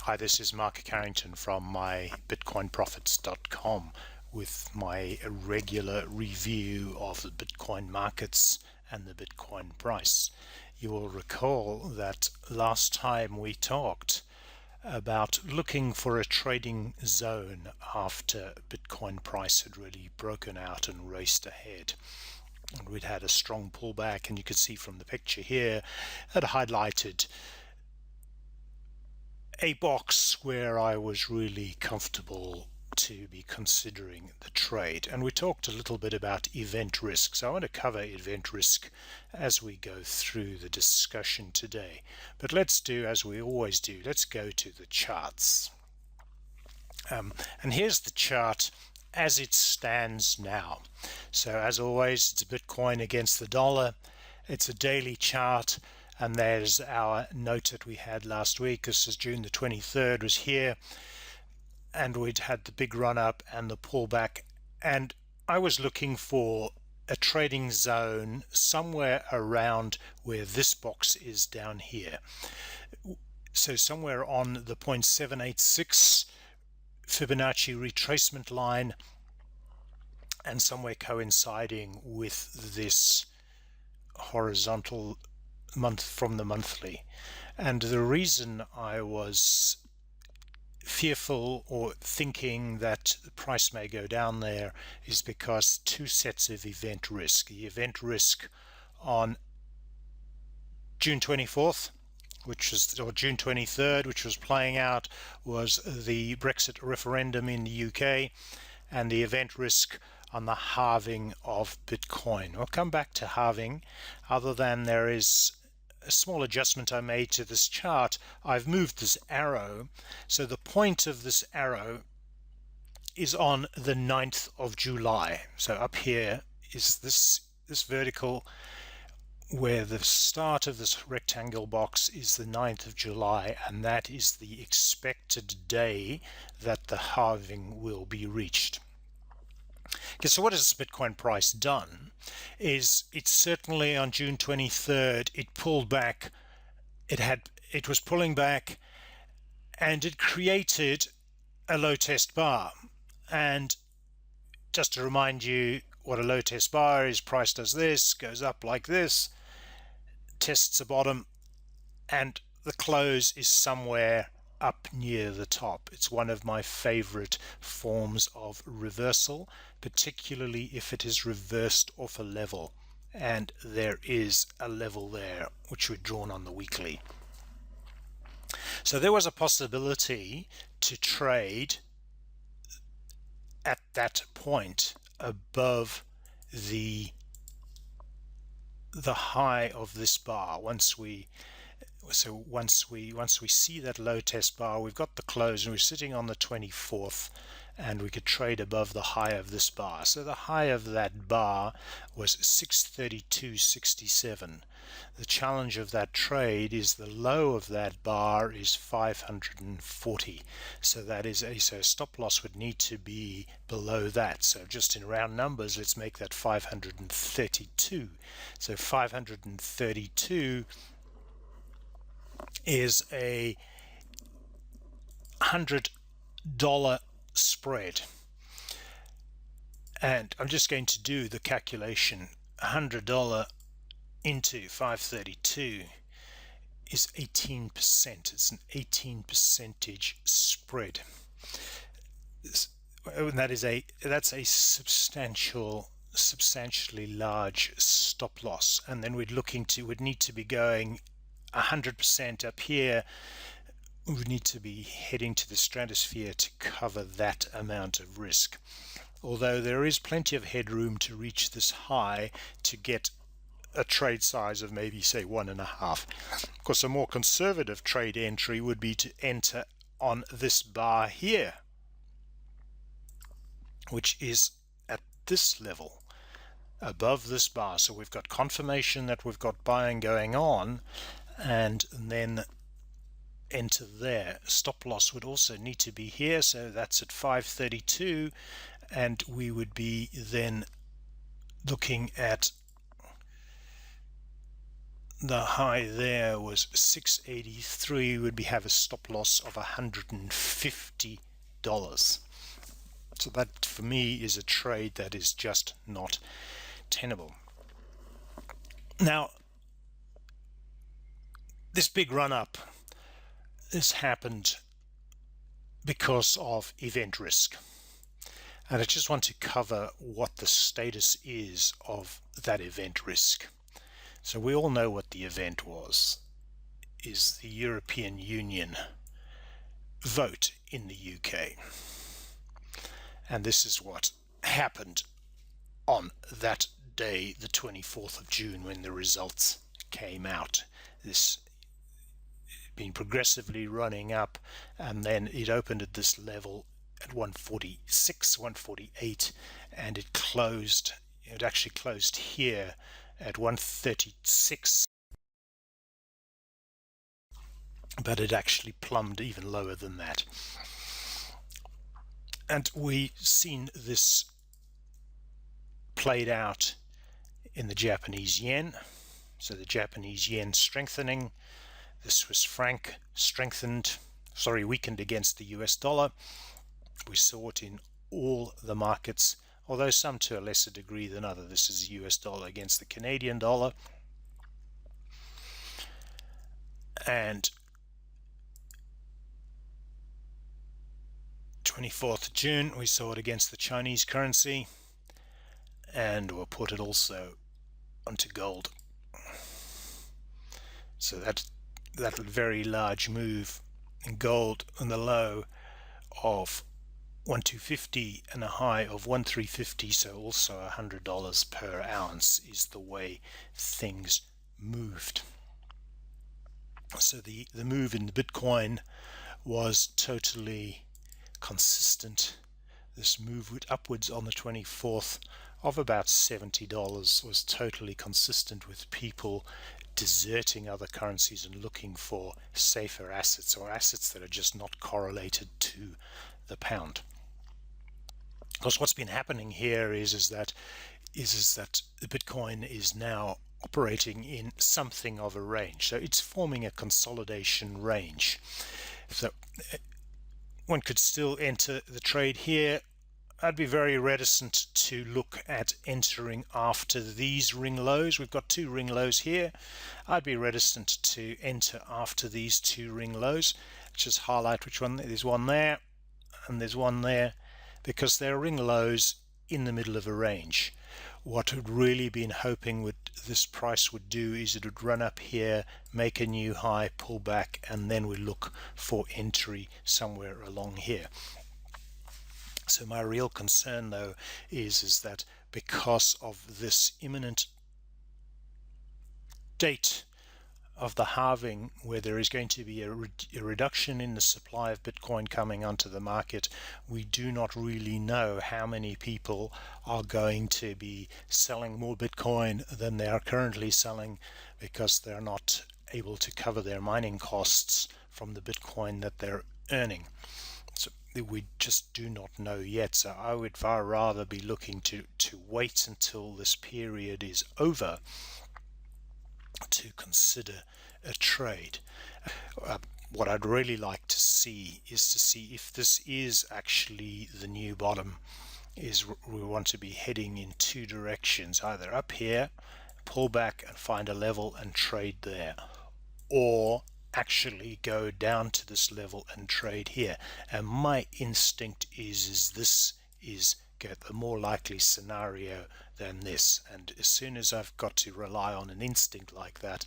Hi, this is Mark Carrington from my BitcoinProfits.com with my regular review of the Bitcoin markets and the Bitcoin price. You will recall that last time we talked about looking for a trading zone after Bitcoin price had really broken out and raced ahead. And we'd had a strong pullback, and you could see from the picture here, it highlighted a box where I was really comfortable to be considering the trade. And we talked a little bit about event risk. So I want to cover event risk as we go through the discussion today. But let's do as we always do. Let's go to the charts. And here's the chart as it stands now. So as always, it's Bitcoin against the dollar. It's a daily chart. And there's our note that we had last week. This is June the 23rd, was here. And we'd had the big run up and the pullback. And I was looking for a trading zone somewhere around where this box is down here. So somewhere on the 0.786 Fibonacci retracement line and somewhere coinciding with this horizontal month from the monthly. And the reason I was fearful or thinking that the price may go down there is because two sets of event risk. The event risk on June 24th, or June 23rd, which was playing out, was the Brexit referendum in the UK, and the event risk on the halving of Bitcoin. We'll come back to halving, other than there is a small adjustment I made to this chart. I've moved this arrow, so the point of this arrow is on the 9th of July. So up here is this vertical, where the start of this rectangle box is the 9th of July, and that is the expected day that the halving will be reached. Okay, so what has Bitcoin price done is it's certainly on June 23rd, it pulled back, it was pulling back, and it created a low test bar. And just to remind you what a low test bar is, price does this, goes up like this, tests a bottom, and the close is somewhere up near the top. It's one of my favorite forms of reversal, particularly if it is reversed off a level, and there is a level there which we've drawn on the weekly. So there was a possibility to trade at that point above the high of this bar. Once we see that low test bar, we've got the close, and we're sitting on the 24th, and we could trade above the high of this bar. So the high of that bar was 632.67. The challenge of that trade is the low of that bar is 540. So that is so a stop loss would need to be below that. So just in round numbers, let's make that 532. So 532 is a $100 spread, and I'm just going to do the calculation. $100 into 532 is 18%. It's an 18% spread, and that's a substantially large stop loss. And then would need to be going 100% up here. We would need to be heading to the stratosphere to cover that amount of risk. Although there is plenty of headroom to reach this high to get a trade size of maybe, say, 1.5. Of course, a more conservative trade entry would be to enter on this bar here, which is at this level, above this bar. So we've got confirmation that we've got buying going on, and then enter there. Stop loss would also need to be here, so that's at 532, and we would be then looking at the high there was 683, would have a stop loss of $150. So that for me is a trade that is just not tenable. Now, this big run up, this happened because of event risk. And I just want to cover what the status is of that event risk. So we all know what the event was, is the European Union vote in the UK. And this is what happened on that day, the 24th of June, when the results came out. This been progressively running up, and then it opened at this level at 146, 148, and it actually closed here at 136, but it actually plumbed even lower than that. And we've seen this played out in the Japanese yen. So the Japanese yen strengthening, the Swiss franc weakened against the US dollar. We saw it in all the markets, although some to a lesser degree than others. This is the US dollar against the Canadian dollar. And 24th of June, we saw it against the Chinese currency, and we'll put it also onto gold. So that very large move in gold on the low of 1,250 and a high of 1,350, so also $100 per ounce is the way things moved. So the move in the Bitcoin was totally consistent. This move upwards on the 24th of about $70 was totally consistent with people deserting other currencies and looking for safer assets, or assets that are just not correlated to the pound. Because what's been happening here is that the Bitcoin is now operating in something of a range. So it's forming a consolidation range. So one could still enter the trade here. I'd be very reticent to look at entering after these ring lows. We've got two ring lows here. I'd be reticent to enter after these two ring lows. Just highlight which one. There's one there and there's one there, because they're ring lows in the middle of a range. What would really been hoping this price would do is it would run up here, make a new high, pull back, and then we look for entry somewhere along here. So my real concern though is that because of this imminent date of the halving, where there is going to be a reduction in the supply of Bitcoin coming onto the market, we do not really know how many people are going to be selling more Bitcoin than they are currently selling, because they're not able to cover their mining costs from the Bitcoin that they're earning. So we just do not know yet. So I would far rather be looking to wait until this period is over to consider a trade. What I'd really like to see is if this is actually the new bottom. We want to be heading in two directions, either up here, pull back and find a level and trade there, or actually go down to this level and trade here. And my instinct is this is the more likely scenario than this. And as soon as I've got to rely on an instinct like that,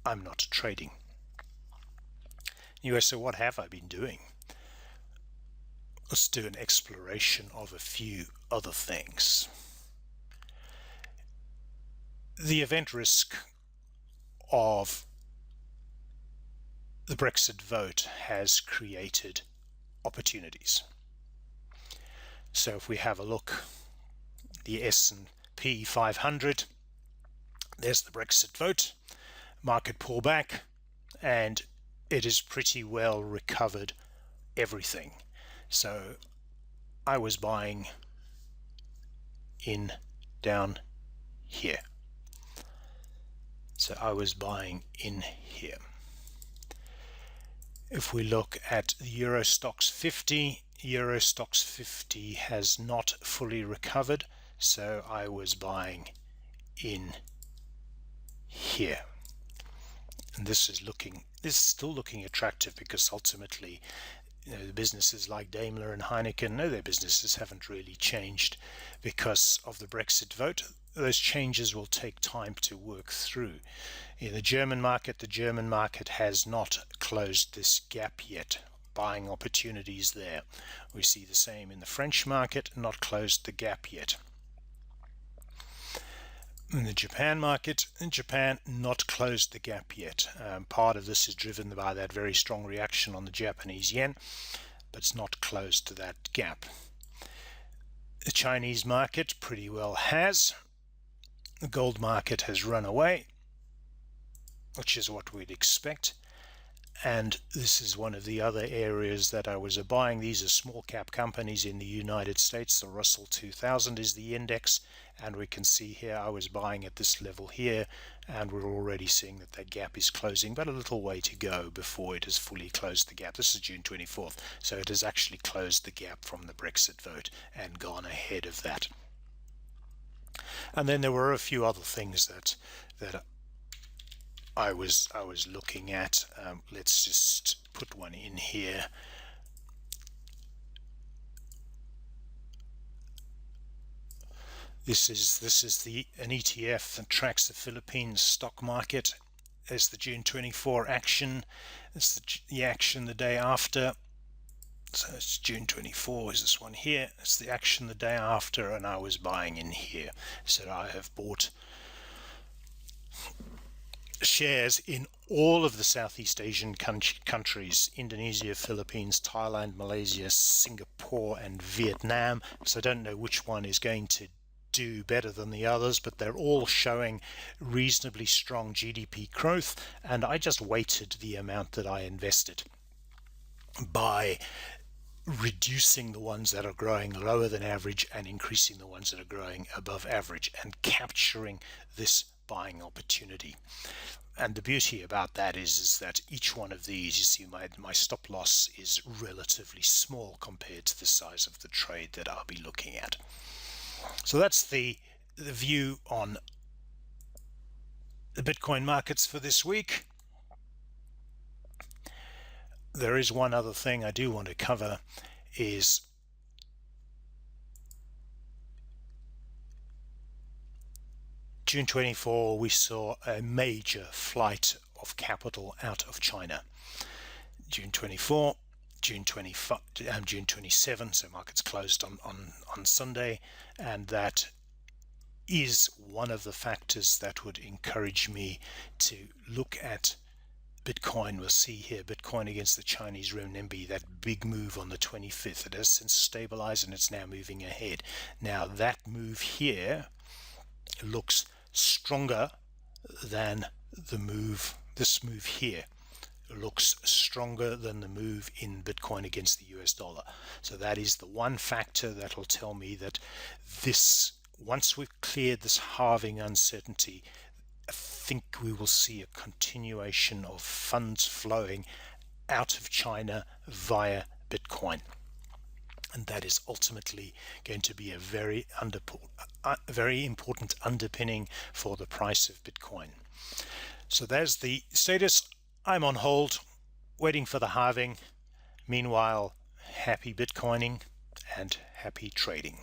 I'm not trading. Anyway, so what have I been doing? Let's do an exploration of a few other things. The event risk of the Brexit vote has created opportunities. So if we have a look, the S&P 500, there's the Brexit vote, market pullback, and it has pretty well recovered everything. So I was buying in down here. So I was buying in here. If we look at the Euro Stoxx 50, Euro Stoxx 50 has not fully recovered, so I was buying in here. And this is still looking attractive, because ultimately, the businesses like Daimler and Heineken, their businesses haven't really changed because of the Brexit vote. Those changes will take time to work through. In the German market has not closed this gap yet. Buying opportunities there. We see the same in the French market, not closed the gap yet. In the Japan market, not closed the gap yet. Part of this is driven by that very strong reaction on the Japanese yen, but it's not closed to that gap. The Chinese market pretty well has. The gold market has run away, which is what we'd expect. And this is one of the other areas that I was buying. These are small cap companies in the United States. The Russell 2000 is the index, and we can see here I was buying at this level here, and we're already seeing that that gap is closing, but a little way to go before it has fully closed the gap. This is June 24th, so it has actually closed the gap from the Brexit vote and gone ahead of that. And then there were a few other things that I was looking at. Let's just put one in here. This is an ETF that tracks the Philippines stock market. There's the June 24 action. It's the action the day after. So it's June 24 is this one here. It's the action the day after, and I was buying in here. So I have bought shares in all of the Southeast Asian countries: Indonesia, Philippines, Thailand, Malaysia, Singapore, and Vietnam. So I don't know which one is going to do better than the others, but they're all showing reasonably strong GDP growth, and I just weighted the amount that I invested by reducing the ones that are growing lower than average and increasing the ones that are growing above average, and capturing this buying opportunity. And the beauty about that is that each one of these, you see my stop loss is relatively small compared to the size of the trade that I'll be looking at. So that's the view on the Bitcoin markets for this week. There is one other thing I do want to cover, is June 24, we saw a major flight of capital out of China. June 24, June 25, June 27, so markets closed on Sunday, and that is one of the factors that would encourage me to look at Bitcoin. We'll see here Bitcoin against the Chinese renminbi, that big move on the 25th. It has since stabilized and it's now moving ahead. Now that move here looks stronger than the move, this move here looks stronger than the move in Bitcoin against the US dollar. So that is the one factor that will tell me that this, once we've cleared this halving uncertainty, I think we will see a continuation of funds flowing out of China via Bitcoin. And that is ultimately going to be a very important underpinning for the price of Bitcoin. So there's the status. I'm on hold, waiting for the halving. Meanwhile, happy Bitcoining and happy trading.